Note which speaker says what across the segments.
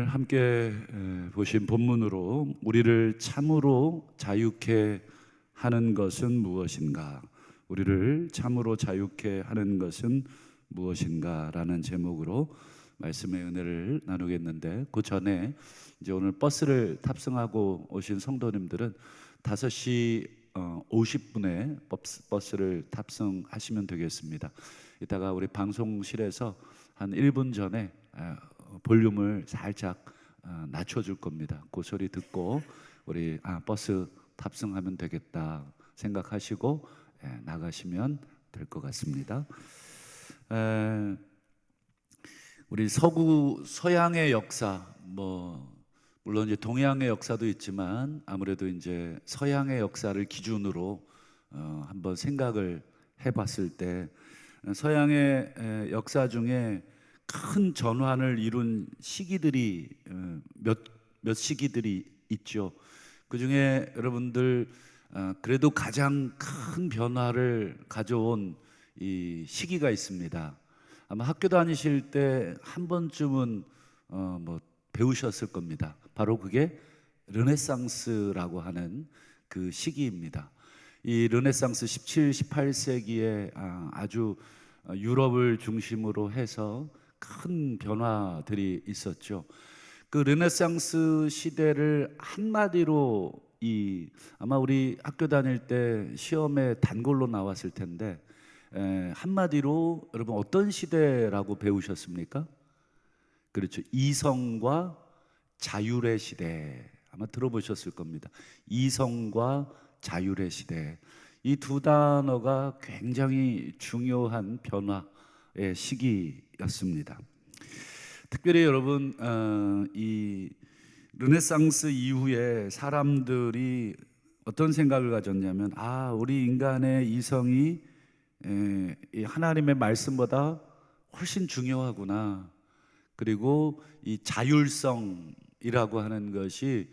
Speaker 1: 오늘 함께 보신 본문으로 우리를 참으로 자유케 하는 것은 무엇인가? 우리를 참으로 자유케 하는 것은 무엇인가? 라는 제목으로 말씀의 은혜를 나누겠는데, 그 전에 이제 오늘 버스를 탑승하고 오신 성도님들은 5시 50분에 버스를 탑승하시면 되겠습니다. 이따가 우리 방송실에서 한 1분 전에 볼륨을 살짝 낮춰줄 겁니다. 그 소리 듣고 우리 버스 탑승하면 되겠다 생각하시고 나가시면 될 것 같습니다. 우리 서양의 역사, 물론 이제 동양의 역사도 있지만 아무래도 이제 서양의 역사를 기준으로 한번 생각을 해봤을 때, 서양의 역사 중에 큰 전환을 이룬 시기들이 몇 시기들이 있죠. 그 중에 여러분들 그래도 가장 큰 변화를 가져온 이 시기가 있습니다. 아마 학교 다니실 때 한 번쯤은 배우셨을 겁니다. 바로 그게 르네상스라고 하는 그 시기입니다. 이 르네상스 17, 18세기에 아주 유럽을 중심으로 해서 큰 변화들이 있었죠. 그 르네상스 시대를 한마디로 아마 우리 학교 다닐 때 시험에 단골로 나왔을 텐데, 한마디로 여러분 어떤 시대라고 배우셨습니까? 그렇죠. 이성과 자율의 시대, 아마 들어보셨을 겁니다. 이성과 자율의 시대, 이 두 단어가 굉장히 중요한 변화의 시기였습니다. 특별히 여러분, 이 르네상스 이후에 사람들이 어떤 생각을 가졌냐면, 우리 인간의 이성이 이 하나님의 말씀보다 훨씬 중요하구나. 그리고 이 자율성이라고 하는 것이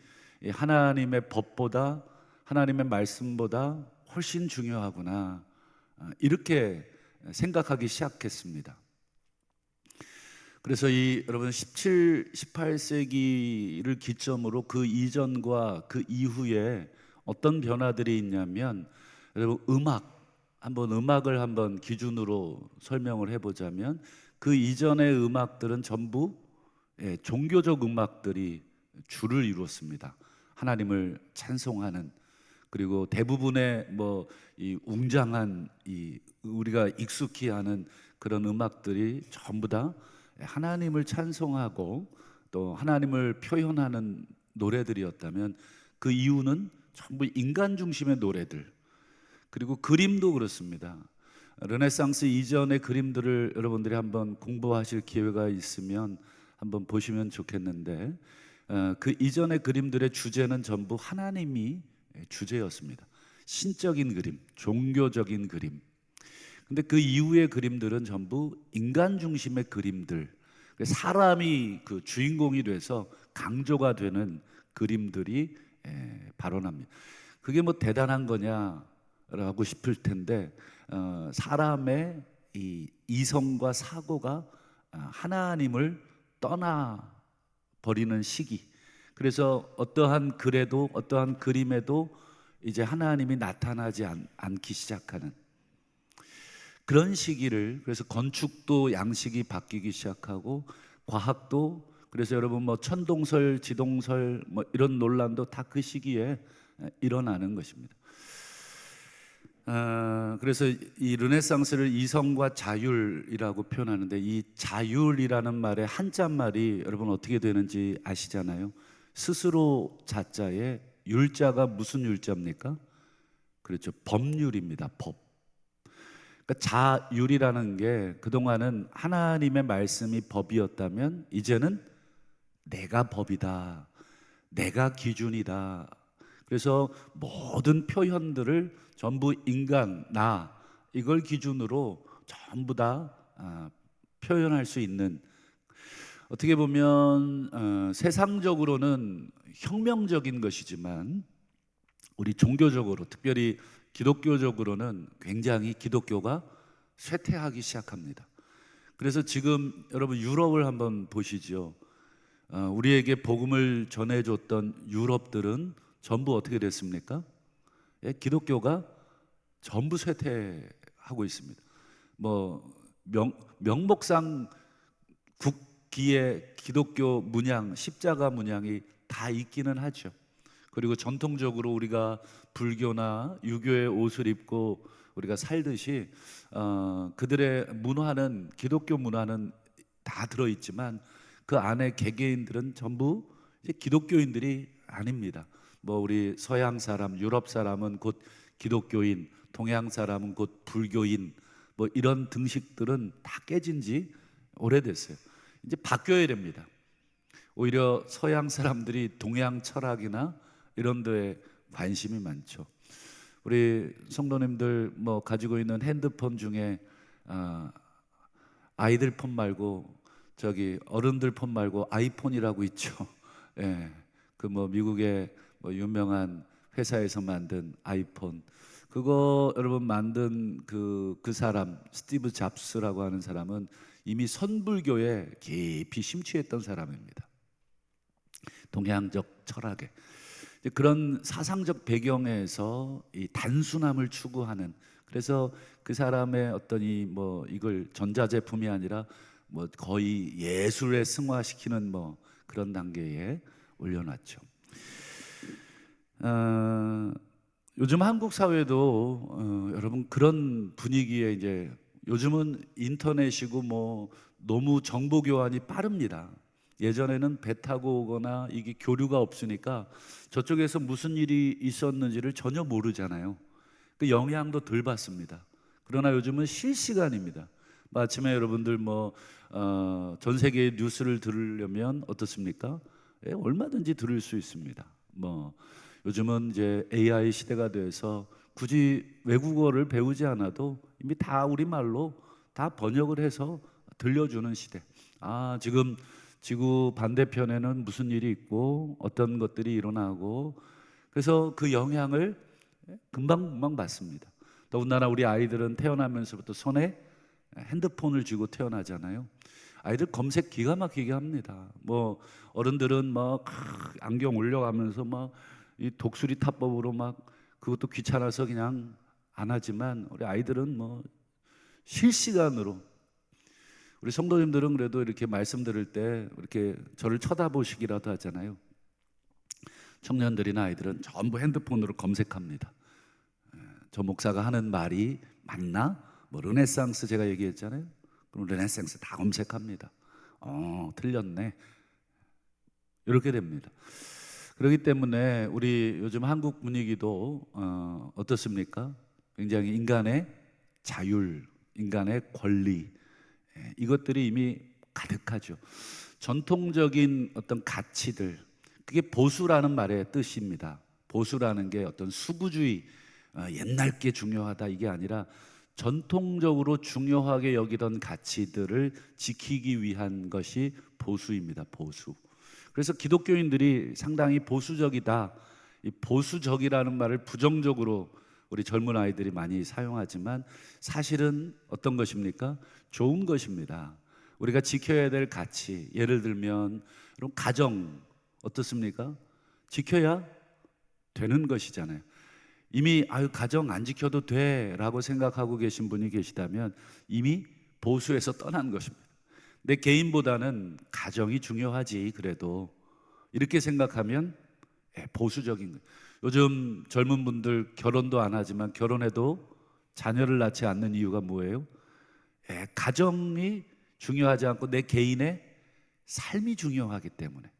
Speaker 1: 하나님의 법보다, 하나님의 말씀보다 훨씬 중요하구나, 이렇게 생각하기 시작했습니다. 그래서 여러분 17, 18세기를 기점으로 그 이전과 그 이후에 어떤 변화들이 있냐면, 여러분 음악을 한번 기준으로 설명을 해보자면, 그 이전의 음악들은 전부 종교적 음악들이 주를 이루었습니다. 하나님을 찬송하는, 그리고 대부분의 이 웅장한 우리가 익숙히 하는 그런 음악들이 전부 다 하나님을 찬송하고 또 하나님을 표현하는 노래들이었다면, 그 이유는 전부 인간 중심의 노래들. 그리고 그림도 그렇습니다. 르네상스 이전의 그림들을 여러분들이 한번 공부하실 기회가 있으면 한번 보시면 좋겠는데, 그 이전의 그림들의 주제는 전부 하나님이 주제였습니다. 신적인 그림, 종교적인 그림. 근데 그 이후의 그림들은 전부 인간 중심의 그림들, 사람이 그 주인공이 돼서 강조가 되는 그림들이 발원합니다. 그게 대단한 거냐라고 싶을 텐데, 사람의 이 이성과 사고가 하나님을 떠나 버리는 시기. 그래서 어떠한 글에도 어떠한 그림에도 이제 하나님이 나타나지 않기 시작하는 그런 시기를, 그래서 건축도 양식이 바뀌기 시작하고, 과학도, 그래서 여러분 천동설, 지동설 이런 논란도 다 그 시기에 일어나는 것입니다. 그래서 이 르네상스를 이성과 자율이라고 표현하는데, 이 자율이라는 말의 한자말이 여러분 어떻게 되는지 아시잖아요. 스스로 자자에 율자가 무슨 율자입니까? 그렇죠. 법률입니다. 법. 그러니까 자율이라는 게, 그동안은 하나님의 말씀이 법이었다면 이제는 내가 법이다, 내가 기준이다. 그래서 모든 표현들을 전부 인간, 이걸 기준으로 전부 다 표현할 수 있는, 어떻게 보면 세상적으로는 혁명적인 것이지만 우리 종교적으로, 특별히 기독교적으로는 굉장히 기독교가 쇠퇴하기 시작합니다. 그래서 지금 여러분 유럽을 한번 보시죠. 우리에게 복음을 전해줬던 유럽들은 전부 어떻게 됐습니까? 예, 기독교가 전부 쇠퇴하고 있습니다. 뭐 명목상 국기에 기독교 문양, 십자가 문양이 다 있기는 하죠. 그리고 전통적으로 우리가 불교나 유교의 옷을 입고 우리가 살듯이 그들의 문화는, 기독교 문화는 다 들어있지만 그 안에 개개인들은 전부 이제 기독교인들이 아닙니다. 뭐 우리 서양 사람, 유럽 사람은 곧 기독교인, 동양 사람은 곧 불교인, 뭐 이런 등식들은 다 깨진 지 오래됐어요. 이제 바뀌어야 됩니다. 오히려 서양 사람들이 동양 철학이나 이런 데에 관심이 많죠. 우리 성도님들 뭐 가지고 있는 핸드폰 중에 아이들 폰 말고 저기 어른들 폰 말고 아이폰이라고 있죠. 예, 그 뭐 미국의 뭐 유명한 회사에서 만든 아이폰, 그거 여러분 만든 그 사람 스티브 잡스라고 하는 사람은 이미 선불교에 깊이 심취했던 사람입니다. 동양적 철학에 그런 사상적 배경에서 이 단순함을 추구하는, 그래서 그 사람의 어떤 이 뭐 이걸 전자제품이 아니라 뭐 거의 예술에 승화시키는 뭐 그런 단계에 올려놨죠. 요즘 한국 사회도 여러분 그런 분위기에 이제 요즘은 인터넷이고 뭐 너무 정보 교환이 빠릅니다. 예전에는 배 타고 오거나 이게 교류가 없으니까 저쪽에서 무슨 일이 있었는지를 전혀 모르잖아요. 그 영향도 덜 받습니다. 그러나 요즘은 실시간입니다. 아침에 여러분들 뭐 전 세계의 뉴스를 들으려면 어떻습니까? 예, 얼마든지 들을 수 있습니다. 뭐 요즘은 이제 AI 시대가 돼서 굳이 외국어를 배우지 않아도 이미 다 우리말로 다 번역을 해서 들려주는 시대. 지금 지구 반대편에는 무슨 일이 있고 어떤 것들이 일어나고, 그래서 그 영향을 금방금방 받습니다. 더군다나 우리 아이들은 태어나면서부터 손에 핸드폰을 쥐고 태어나잖아요. 아이들 검색 기가 막히게 합니다. 뭐 어른들은 막 안경 올려가면서 막 이 독수리 타법으로 막 그것도 귀찮아서 그냥 안 하지만 우리 아이들은 뭐 실시간으로. 우리 성도님들은 그래도 이렇게 말씀 들을 때 이렇게 저를 쳐다보시기라도 하잖아요. 청년들이나 아이들은 전부 핸드폰으로 검색합니다. 저 목사가 하는 말이 맞나? 뭐 르네상스 제가 얘기했잖아요. 그럼 르네상스 다 검색합니다. 틀렸네. 이렇게 됩니다. 그렇기 때문에 우리 요즘 한국 분위기도 어떻습니까? 굉장히 인간의 자율, 인간의 권리, 이것들이 이미 가득하죠. 전통적인 어떤 가치들, 그게 보수라는 말의 뜻입니다. 보수라는 게 어떤 수구주의, 옛날 게 중요하다 이게 아니라 전통적으로 중요하게 여기던 가치들을 지키기 위한 것이 보수입니다. 보수. 그래서 기독교인들이 상당히 보수적이다, 이 보수적이라는 말을 부정적으로 우리 젊은 아이들이 많이 사용하지만 사실은 어떤 것입니까? 좋은 것입니다. 우리가 지켜야 될 가치, 예를 들면 여러분 가정 어떻습니까? 지켜야 되는 것이잖아요. 이미 가정 안 지켜도 돼라고 생각하고 계신 분이 계시다면 이미 보수에서 떠난 것입니다. 내 개인보다는 가정이 중요하지, 그래도 이렇게 생각하면 보수적인 거예요. 요즘 젊은 분들 결혼도 안 하지만 결혼해도 자녀를 낳지 않는 이유가 뭐예요? 가정이 중요하지 않고 내 개인의 삶이 중요하기 때문에.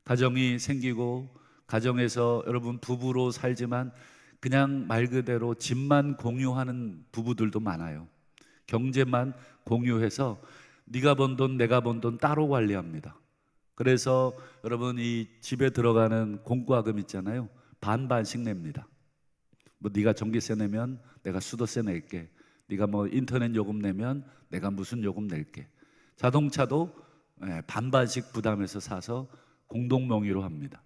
Speaker 1: 가정이 생기고 가정에서 여러분 부부로 살지만 그냥 말 그대로 집만 공유하는 부부들도 많아요. 경제만 공유해서 네가 번 돈 내가 번 돈 따로 관리합니다. 그래서 여러분 이 집에 들어가는 공과금 있잖아요, 반반씩 냅니다. 뭐 네가 전기세 내면 내가 수도세 낼게, 네가 뭐 인터넷 요금 내면 내가 무슨 요금 낼게. 자동차도 반반씩 부담해서 사서 공동 명의로 합니다.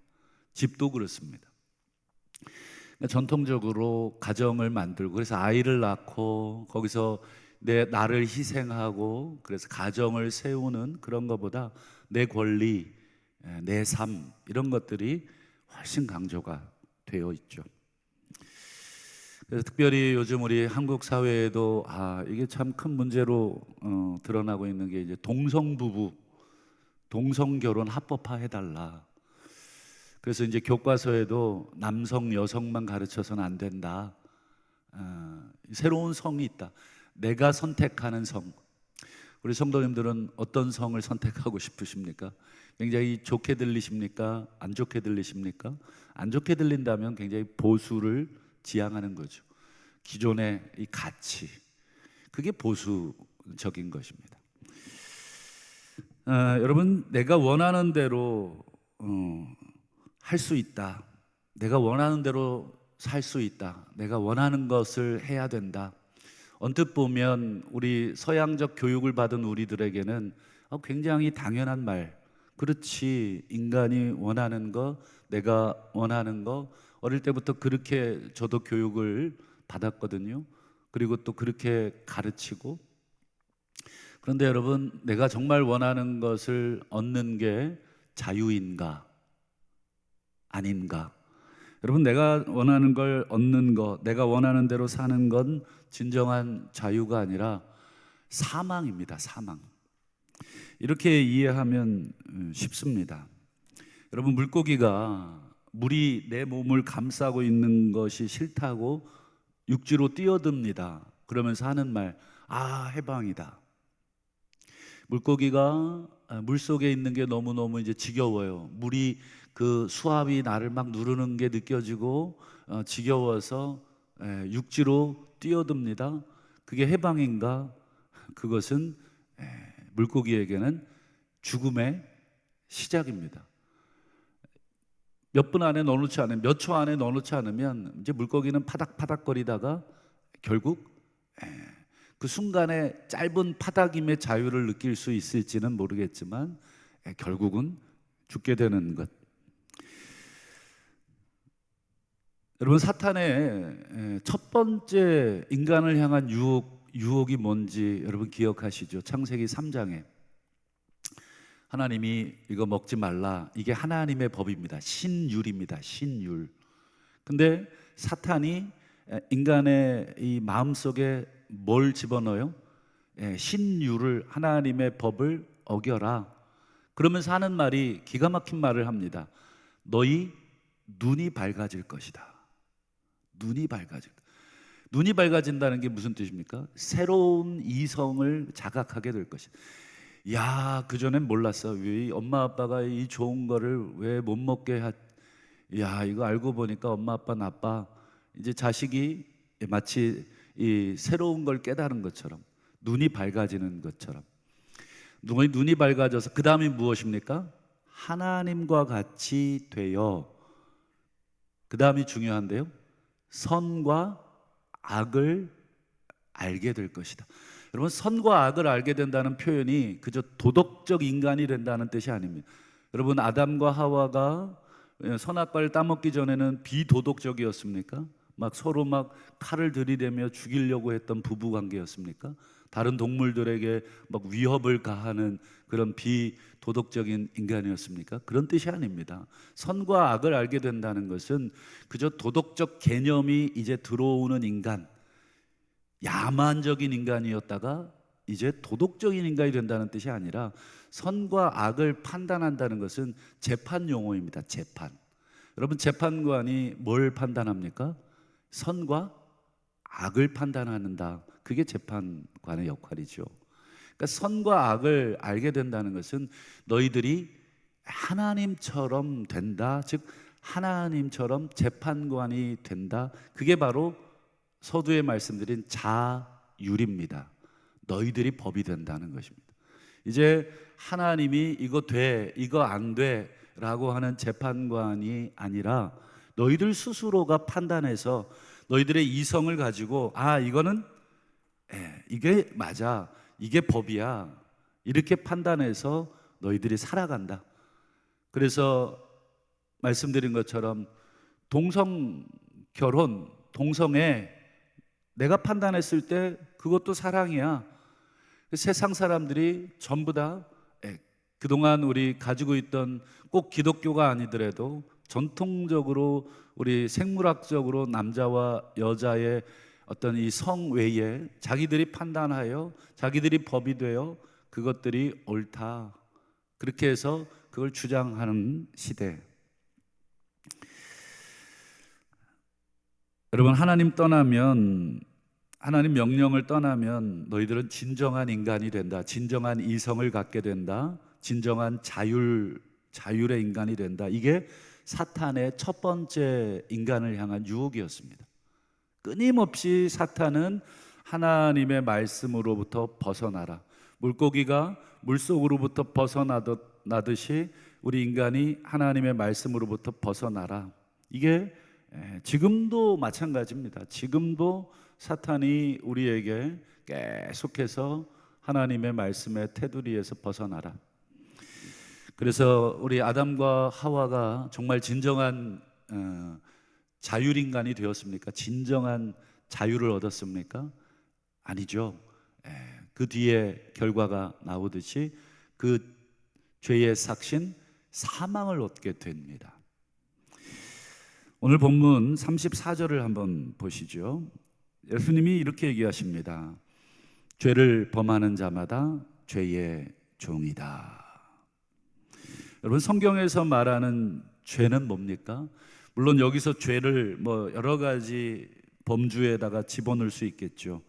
Speaker 1: 집도 그렇습니다. 전통적으로 가정을 만들고 그래서 아이를 낳고 거기서 나를 희생하고 그래서 가정을 세우는 그런 것보다 내 권리, 내 삶 이런 것들이 훨씬 강조가 되어 있죠. 그래서 특별히 요즘 우리 한국 사회에도 이게 참 큰 문제로 드러나고 있는 게 이제 동성 부부, 동성 결혼 합법화 해달라. 그래서 이제 교과서에도 남성, 여성만 가르쳐서는 안 된다. 새로운 성이 있다. 내가 선택하는 성. 우리 성도님들은 어떤 성을 선택하고 싶으십니까? 굉장히 좋게 들리십니까? 안 좋게 들리십니까? 안 좋게 들린다면 굉장히 보수를 지향하는 거죠. 기존의 이 가치, 그게 보수적인 것입니다. 여러분, 내가 원하는 대로 할 수 있다. 내가 원하는 대로 살 수 있다. 내가 원하는 것을 해야 된다. 언뜻 보면 우리 서양적 교육을 받은 우리들에게는 굉장히 당연한 말. 그렇지, 인간이 원하는 거, 내가 원하는 거. 어릴 때부터 그렇게 저도 교육을 받았거든요. 그리고 또 그렇게 가르치고. 그런데 여러분, 내가 정말 원하는 것을 얻는 게 자유인가? 아닌가? 여러분, 내가 원하는 걸 얻는 것, 내가 원하는 대로 사는 건 진정한 자유가 아니라 사망입니다. 사망. 이렇게 이해하면 쉽습니다. 여러분, 물고기가 물이 내 몸을 감싸고 있는 것이 싫다고 육지로 뛰어듭니다. 그러면서 하는 말, 해방이다. 물고기가 물속에 있는 게 너무너무 이제 지겨워요. 물이 그 수압이 나를 막 누르는 게 느껴지고 지겨워서 육지로 뛰어듭니다. 그게 해방인가? 그것은 물고기에게는 죽음의 시작입니다. 몇 분 안에 넣어놓지 않으면, 몇 초 안에 넣어놓지 않으면 이제 물고기는 파닥파닥거리다가 결국 그 순간에 짧은 파닥임의 자유를 느낄 수 있을지는 모르겠지만 결국은 죽게 되는 것. 여러분, 사탄의 첫 번째 인간을 향한 유혹이 뭔지 여러분 기억하시죠? 창세기 3장에 하나님이 이거 먹지 말라. 이게 하나님의 법입니다. 신율입니다. 신율. 근데 사탄이 인간의 이 마음속에 뭘 집어넣어요? 신율을, 하나님의 법을 어겨라. 그러면서 하는 말이 기가 막힌 말을 합니다. 너희 눈이 밝아질 것이다. 눈이 밝아질 것이다. 눈이 밝아진다는 게 무슨 뜻입니까? 새로운 이성을 자각하게 될 것이다. 야, 그전엔 몰랐어. 왜 엄마 아빠가 이 좋은 거를 왜 못 먹게 야, 이거 알고 보니까 엄마 아빠 나빠. 이제 자식이 마치 이 새로운 걸 깨달은 것처럼, 눈이 밝아지는 것처럼, 눈이 밝아져서 그 다음이 무엇입니까? 하나님과 같이 되어, 그 다음이 중요한데요, 선과 악을 알게 될 것이다. 여러분, 선과 악을 알게 된다는 표현이 그저 도덕적 인간이 된다는 뜻이 아닙니다. 여러분, 아담과 하와가 선악과를 따먹기 전에는 비도덕적이었습니까? 막 서로 막 칼을 들이대며 죽이려고 했던 부부 관계였습니까? 다른 동물들에게 막 위협을 가하는 그런 비도덕적인 인간이었습니까? 그런 뜻이 아닙니다. 선과 악을 알게 된다는 것은 그저 도덕적 개념이 이제 들어오는 인간, 야만적인 인간이었다가 이제 도덕적인 인간이 된다는 뜻이 아니라, 선과 악을 판단한다는 것은 재판 용어입니다. 재판. 여러분, 재판관이 뭘 판단합니까? 선과 악을 판단한다. 그게 재판관의 역할이죠. 그러니까 선과 악을 알게 된다는 것은 너희들이 하나님처럼 된다. 즉 하나님처럼 재판관이 된다. 그게 바로 서두에 말씀드린 자율입니다. 너희들이 법이 된다는 것입니다. 이제 하나님이 이거 돼, 이거 안 돼 라고 하는 재판관이 아니라 너희들 스스로가 판단해서 너희들의 이성을 가지고 이거는 이게 맞아, 이게 법이야, 이렇게 판단해서 너희들이 살아간다. 그래서 말씀드린 것처럼 동성 결혼, 동성애 내가 판단했을 때 그것도 사랑이야. 세상 사람들이 전부 다 그동안 우리 가지고 있던 꼭 기독교가 아니더라도 전통적으로 우리 생물학적으로 남자와 여자의 어떤 이 성외에 자기들이 판단하여 자기들이 법이 되어 그것들이 옳다, 그렇게 해서 그걸 주장하는 시대. 여러분, 하나님 명령을 떠나면 너희들은 진정한 인간이 된다, 진정한 이성을 갖게 된다, 진정한 자율의 인간이 된다. 이게 사탄의 첫 번째 인간을 향한 유혹이었습니다. 끊임없이 사탄은 하나님의 말씀으로부터 벗어나라, 물고기가 물속으로부터 벗어나듯이 우리 인간이 하나님의 말씀으로부터 벗어나라. 이게 지금도 마찬가지입니다. 지금도 사탄이 우리에게 계속해서 하나님의 말씀의 테두리에서 벗어나라. 그래서 우리 아담과 하와가 정말 진정한 자율인간이 되었습니까? 진정한 자유를 얻었습니까? 아니죠. 그 뒤에 결과가 나오듯이 그 죄의 삭신 사망을 얻게 됩니다. 오늘 본문 34절을 한번 보시죠. 예수님이 이렇게 얘기하십니다. 죄를 범하는 자마다 죄의 종이다. 여러분, 성경에서 말하는 죄는 뭡니까? 물론 여기서 죄를 여러 가지 범주에다가 집어넣을 수 있겠죠.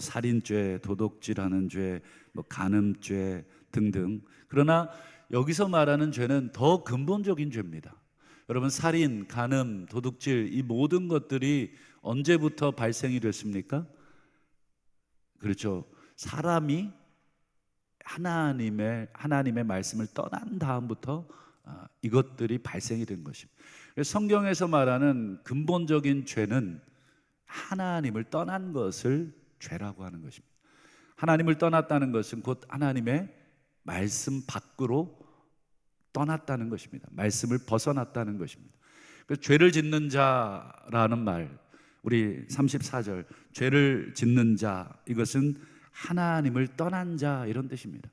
Speaker 1: 살인죄, 도둑질하는 죄, 간음죄 등등. 그러나 여기서 말하는 죄는 더 근본적인 죄입니다. 여러분, 살인, 간음, 도둑질, 이 모든 것들이 언제부터 발생이 됐습니까? 그렇죠. 사람이 하나님의 말씀을 떠난 다음부터 이것들이 발생이 된 것입니다. 성경에서 말하는 근본적인 죄는 하나님을 떠난 것을 죄라고 하는 것입니다. 하나님을 떠났다는 것은 곧 하나님의 말씀 밖으로 떠났다는 것입니다. 말씀을 벗어났다는 것입니다. 그래서 죄를 짓는 자라는 말, 우리 34절, 죄를 짓는 자, 이것은 하나님을 떠난 자, 이런 뜻입니다.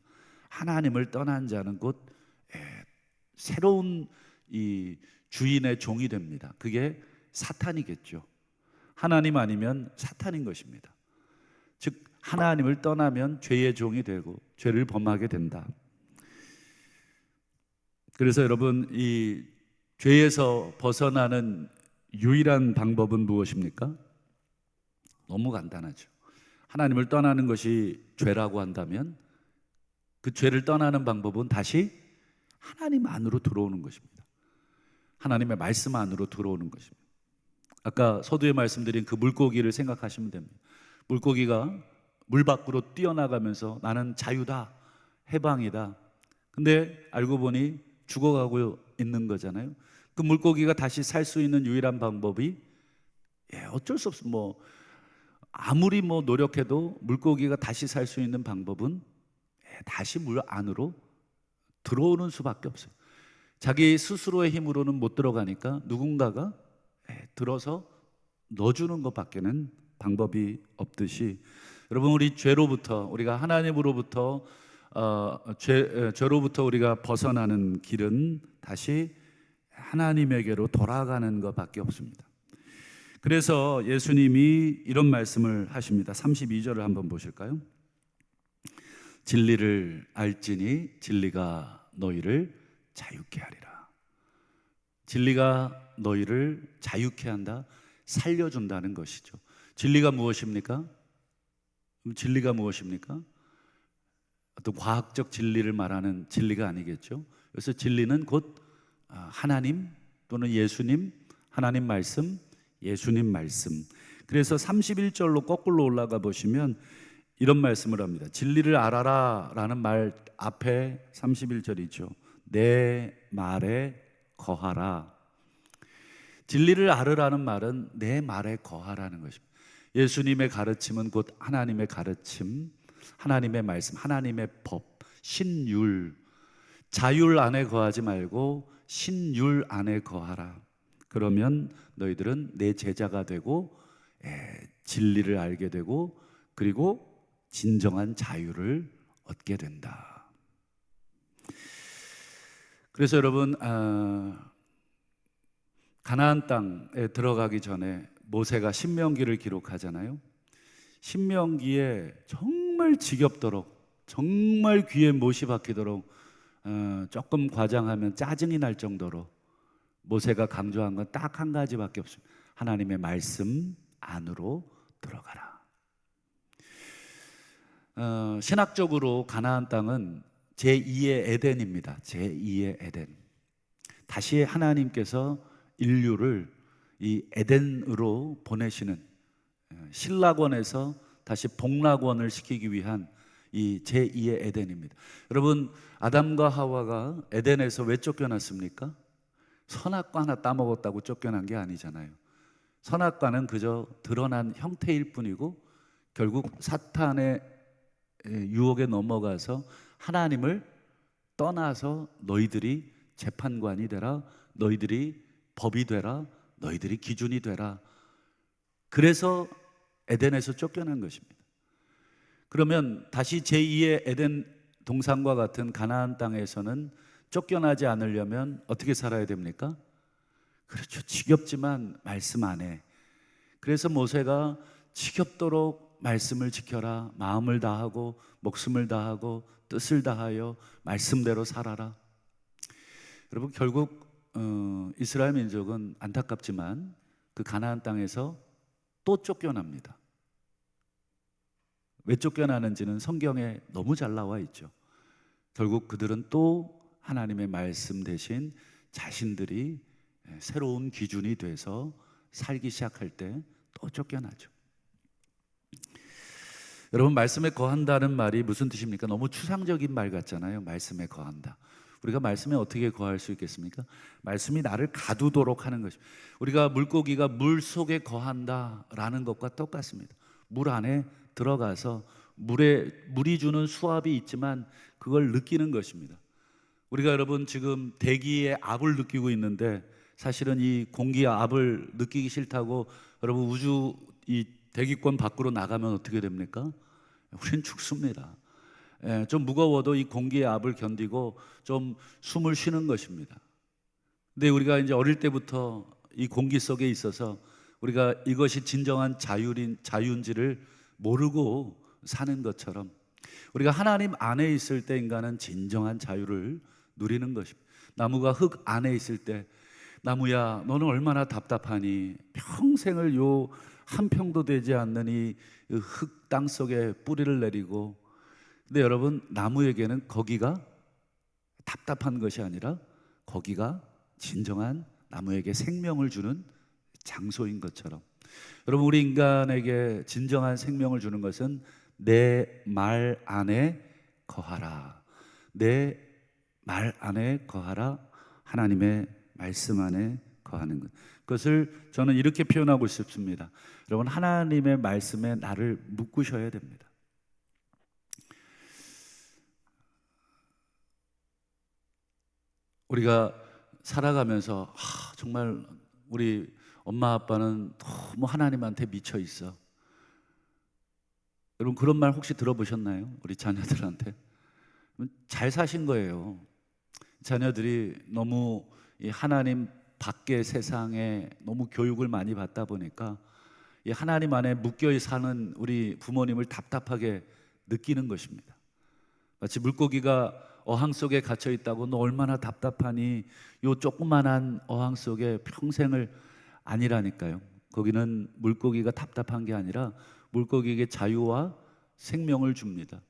Speaker 1: 하나님을 떠난 자는 곧 새로운 이 주인의 종이 됩니다. 그게 사탄이겠죠. 하나님 아니면 사탄인 것입니다. 즉 하나님을 떠나면 죄의 종이 되고 죄를 범하게 된다. 그래서 여러분, 이 죄에서 벗어나는 유일한 방법은 무엇입니까? 너무 간단하죠. 하나님을 떠나는 것이 죄라고 한다면 그 죄를 떠나는 방법은 다시 하나님 안으로 들어오는 것입니다. 하나님의 말씀 안으로 들어오는 것입니다. 아까 서두에 말씀드린 그 물고기를 생각하시면 됩니다. 물고기가 물 밖으로 뛰어나가면서 나는 자유다, 해방이다. 근데 알고 보니 죽어가고 있는 거잖아요. 그 물고기가 다시 살 수 있는 유일한 방법이 어쩔 수 없어. 아무리 노력해도 물고기가 다시 살 수 있는 방법은 다시 물 안으로 들어오는 수밖에 없어요. 자기 스스로의 힘으로는 못 들어가니까 누군가가 들어서 넣어주는 것밖에는 방법이 없듯이, 여러분, 우리 죄로부터, 우리가 하나님으로부터 죄로부터 우리가 벗어나는 길은 다시 하나님에게로 돌아가는 것밖에 없습니다. 그래서 예수님이 이런 말씀을 하십니다. 32절을 한번 보실까요? 진리를 알지니 진리가 너희를 자유케 하리라. 진리가 너희를 자유케 한다, 살려준다는 것이죠. 진리가 무엇입니까? 진리가 무엇입니까? 어떤 과학적 진리를 말하는 진리가 아니겠죠. 그래서 진리는 곧 하나님 또는 예수님, 하나님 말씀, 예수님 말씀. 그래서 31절로 거꾸로 올라가 보시면 이런 말씀을 합니다. 진리를 알아라 라는 말 앞에 31절이죠. 내 말에 거하라. 진리를 알으라는 말은 내 말에 거하라는 것입니다. 예수님의 가르침은 곧 하나님의 가르침, 하나님의 말씀, 하나님의 법, 신율. 자율 안에 거하지 말고 신율 안에 거하라. 그러면 너희들은 내 제자가 되고 진리를 알게 되고 그리고 진정한 자유를 얻게 된다. 그래서 여러분, 가나안 땅에 들어가기 전에 모세가 신명기를 기록하잖아요. 신명기에 정말 지겹도록, 정말 귀에 못이 박히도록, 조금 과장하면 짜증이 날 정도로 모세가 강조한 건 딱 한 가지밖에 없습니다. 하나님의 말씀 안으로 들어가라. 신학적으로 가나안 땅은 제2의 에덴입니다. 제2의 에덴. 다시 하나님께서 인류를 이 에덴으로 보내시는, 신락원에서 다시 복락원을 시키기 위한 이 제2의 에덴입니다. 여러분, 아담과 하와가 에덴에서 왜 쫓겨났습니까? 선악과 하나 따먹었다고 쫓겨난 게 아니잖아요. 선악과는 그저 드러난 형태일 뿐이고 결국 사탄의 유혹에 넘어가서 하나님을 떠나서 너희들이 재판관이 되라, 너희들이 법이 되라, 너희들이 기준이 되라. 그래서 에덴에서 쫓겨난 것입니다. 그러면 다시 제2의 에덴 동산과 같은 가나안 땅에서는 쫓겨나지 않으려면 어떻게 살아야 됩니까? 그렇죠. 지겹지만 말씀 안에. 그래서 모세가 지겹도록 말씀을 지켜라, 마음을 다하고 목숨을 다하고 뜻을 다하여 말씀대로 살아라. 여러분, 결국 이스라엘 민족은 안타깝지만 그 가나안 땅에서 또 쫓겨납니다. 왜 쫓겨나는지는 성경에 너무 잘 나와 있죠. 결국 그들은 또 하나님의 말씀 대신 자신들이 새로운 기준이 돼서 살기 시작할 때 또 쫓겨나죠. 여러분, 말씀에 거한다는 말이 무슨 뜻입니까? 너무 추상적인 말 같잖아요. 말씀에 거한다. 우리가 말씀에 어떻게 거할 수 있겠습니까? 말씀이 나를 가두도록 하는 것입니다. 우리가 물고기가 물 속에 거한다라는 것과 똑같습니다. 물 안에 들어가서 물이 주는 수압이 있지만 그걸 느끼는 것입니다. 우리가 여러분 지금 대기의 압을 느끼고 있는데 사실은 이 공기의 압을 느끼기 싫다고 여러분 우주 이 대기권 밖으로 나가면 어떻게 됩니까? 우린 죽습니다. 좀 무거워도 이 공기의 압을 견디고 좀 숨을 쉬는 것입니다. 근데 우리가 이제 어릴 때부터 이 공기 속에 있어서 우리가 이것이 진정한 자유인지를 모르고 사는 것처럼 우리가 하나님 안에 있을 때 인간은 진정한 자유를 누리는 것입니다. 나무가 흙 안에 있을 때, 나무야 너는 얼마나 답답하니, 평생을 요 한 평도 되지 않는 이 흙 땅 속에 뿌리를 내리고. 근데 여러분, 나무에게는 거기가 답답한 것이 아니라 거기가 진정한 나무에게 생명을 주는 장소인 것처럼, 여러분, 우리 인간에게 진정한 생명을 주는 것은 내 말 안에 거하라. 내 말 안에 거하라. 하나님의 말씀 안에 거하는 것. 그것을 저는 이렇게 표현하고 싶습니다. 여러분, 하나님의 말씀에 나를 묶으셔야 됩니다. 우리가 살아가면서 정말 우리 엄마 아빠는 너무 하나님한테 미쳐 있어. 여러분, 그런 말 혹시 들어보셨나요? 우리 자녀들한테. 잘 사신 거예요. 자녀들이 너무 이 하나님 밖의 세상에 너무 교육을 많이 받다 보니까 이 하나님 안에 묶여 사는 우리 부모님을 답답하게 느끼는 것입니다. 마치 물고기가 어항 속에 갇혀 있다고 너 얼마나 답답하니, 요 조그만한 어항 속에 평생을. 아니라니까요. 거기는 물고기가 답답한 게 아니라 물고기에게 자유와 생명을 줍니다.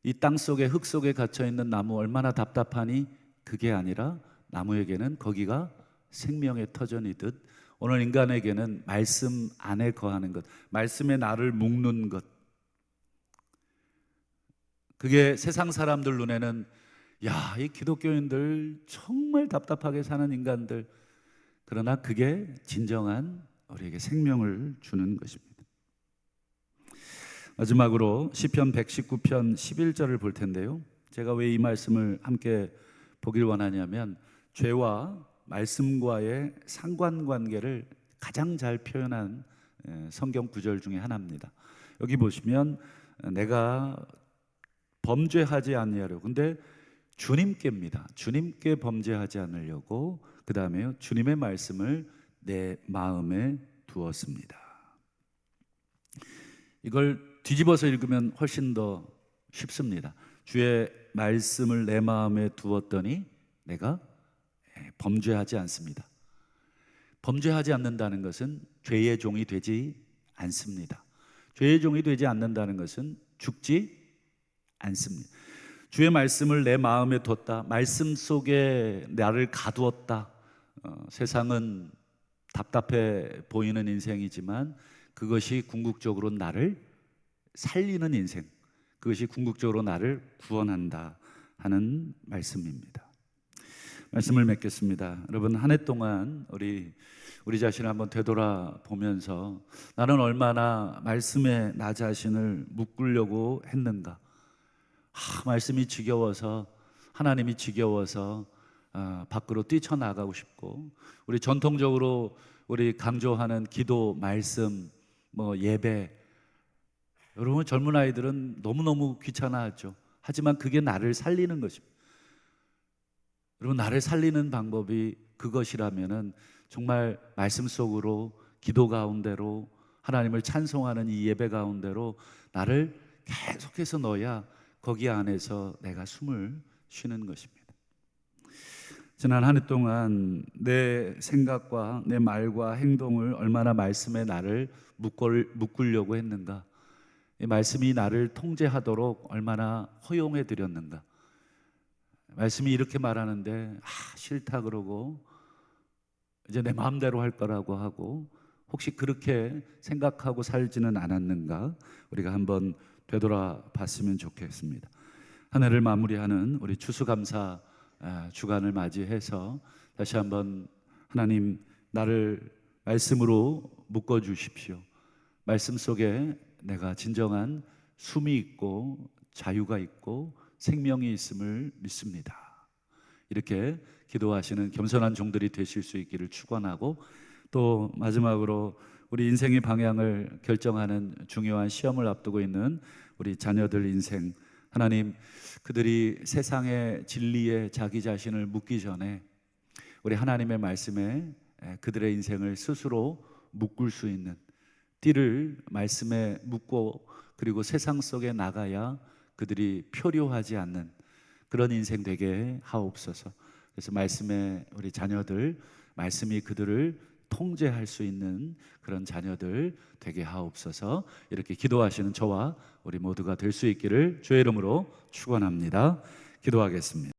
Speaker 1: 이 땅 속에 흙 속에 갇혀 있는 나무 얼마나 답답하니, 그게 아니라 나무에게는 거기가 생명의 터전이듯 오늘 인간에게는 말씀 안에 거하는 것, 말씀에 나를 묶는 것, 그게 세상 사람들 눈에는 야, 이 기독교인들 정말 답답하게 사는 인간들, 그러나 그게 진정한 우리에게 생명을 주는 것입니다. 마지막으로 시편 119편 11절을 볼 텐데요, 제가 왜 이 말씀을 함께 보길 원하냐면 죄와 말씀과의 상관관계를 가장 잘 표현한 성경 구절 중에 하나입니다. 여기 보시면 내가 범죄하지 아니하려, 근데 주님께입니다. 주님께 범죄하지 않으려고 그 다음에 주님의 말씀을 내 마음에 두었습니다. 이걸 뒤집어서 읽으면 훨씬 더 쉽습니다. 주의 말씀을 내 마음에 두었더니 내가 범죄하지 않습니다. 범죄하지 않는다는 것은 죄의 종이 되지 않습니다. 죄의 종이 되지 않는다는 것은 죽지 않습니다. 주의 말씀을 내 마음에 뒀다. 말씀 속에 나를 가두었다. 세상은 답답해 보이는 인생이지만 그것이 궁극적으로 나를 살리는 인생, 그것이 궁극적으로 나를 구원한다 하는 말씀입니다. 말씀을 맺겠습니다. 여러분, 한 해 동안 우리 자신을 한번 되돌아보면서 나는 얼마나 말씀에 나 자신을 묶으려고 했는가. 말씀이 지겨워서, 하나님이 지겨워서 밖으로 뛰쳐나가고 싶고, 우리 전통적으로 우리 강조하는 기도, 말씀, 예배, 여러분 젊은 아이들은 너무너무 귀찮아하죠. 하지만 그게 나를 살리는 것입니다. 여러분, 나를 살리는 방법이 그것이라면은 정말 말씀 속으로, 기도 가운데로, 하나님을 찬송하는 이 예배 가운데로 나를 계속해서 넣어야 거기 안에서 내가 숨을 쉬는 것입니다. 지난 한 해 동안 내 생각과 내 말과 행동을 얼마나 말씀에 나를 묶으려고 했는가, 이 말씀이 나를 통제하도록 얼마나 허용해 드렸는가. 말씀이 이렇게 말하는데 싫다 그러고 이제 내 마음대로 할 거라고 하고, 혹시 그렇게 생각하고 살지는 않았는가, 우리가 한번 되돌아봤으면 좋겠습니다. 한 해를 마무리하는 우리 추수감사 주간을 맞이해서 다시 한번 하나님, 나를 말씀으로 묶어주십시오. 말씀 속에 내가 진정한 숨이 있고 자유가 있고 생명이 있음을 믿습니다. 이렇게 기도하시는 겸손한 종들이 되실 수 있기를 축원하고, 또 마지막으로 우리 인생의 방향을 결정하는 중요한 시험을 앞두고 있는 우리 자녀들 인생, 하나님, 그들이 세상의 진리에 자기 자신을 묶기 전에 우리 하나님의 말씀에 그들의 인생을 스스로 묶을 수 있는 띠를 말씀에 묶고, 그리고 세상 속에 나가야 그들이 표류하지 않는 그런 인생 되게 하옵소서. 그래서 말씀에 우리 자녀들, 말씀이 그들을 통제할 수 있는 그런 자녀들 되게 하옵소서. 이렇게 기도하시는 저와 우리 모두가 될 수 있기를 주의 이름으로 축원합니다. 기도하겠습니다.